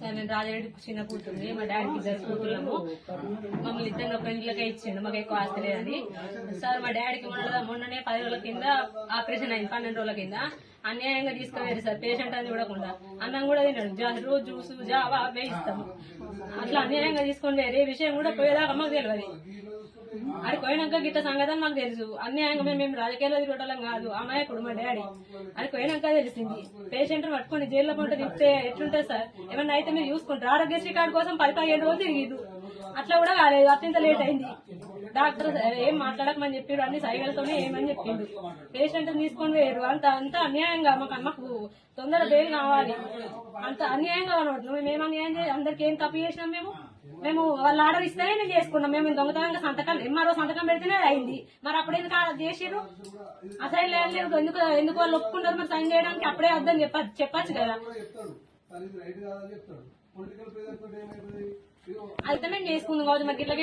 Sir నేను రాజరెడ్డి చిన్న కూతుర్ని, మా డాడీకి ఇద్దరు కూతుర్లము. మమ్మల్ని ఇద్దరు ఒక ఇంట్లోకే ఇచ్చిండు, మాకు ఎక్కువ ఆస్తి లేదని. సార్ మా డాడీకి మొన్ననే 10 రోజుల కింద ఆపరేషన్ అయింది, 12 రోజుల కింద. అన్యాయంగా తీసుకుపోయారు సార్, పేషెంట్ అని చూడకుండా. అన్నం కూడా తిన్నాడు, రోజు జ్యూసు జావా అవే ఇస్తాము. అట్లా అన్యాయంగా తీసుకొని వేరే విషయం కూడా పోయేదాకా మాకు తెలియదు. అది పోయినాక గిట్ట సంగతి మాకు తెలుసు. అన్యాయంగా మేము రాజకీయాల్లో తిరగటం కాదు, అమాయకుడు మా డాడీ. అది పోయినాక తెలిసింది. పేషెంట్ పట్టుకుని జైల్లో పంట తిప్పితే ఎట్లుంటుంది సార్? ఏమన్నా అయితే మీరు చూసుకుంటారు. ఆరోగ్యశ్రీ కార్డు కోసం 10-15 రోజులు తిరిగిదు, అట్లా కూడా కాలేదు. అత్యంత లేట్ అయింది. డాక్టర్ ఏం మాట్లాడకమని చెప్పాడు, అన్ని సైగలతోనే ఏమని చెప్పిండు. పేషెంట్ తీసుకొని వేరు అంత అన్యాయంగా. మాకు తొందర బెయిల్ కావాలి, అంత అన్యాయంగా కనబడుతున్నాం. మేము అన్యాయం చేసి అందరికి ఏం తప్పు చేసినాం? మేము వాళ్ళు ఆర్డర్ ఇస్తేనే మేము చేసుకున్నాం. మేము దొంగతనంగా సంతకం ఎంఆర్ఓ సంతకం పెడితేనే అయింది. మరి అప్పుడు ఎందుకు చేసిరు? అసలు లేదు. ఎందుకు వాళ్ళు ఒప్పుకుంటారు మరి సైన్ చేయడానికి? అప్పుడే వద్దని చెప్పచ్చు కదా. అయితే మేము చేసుకుందాం కావచ్చు మరి ఇట్లా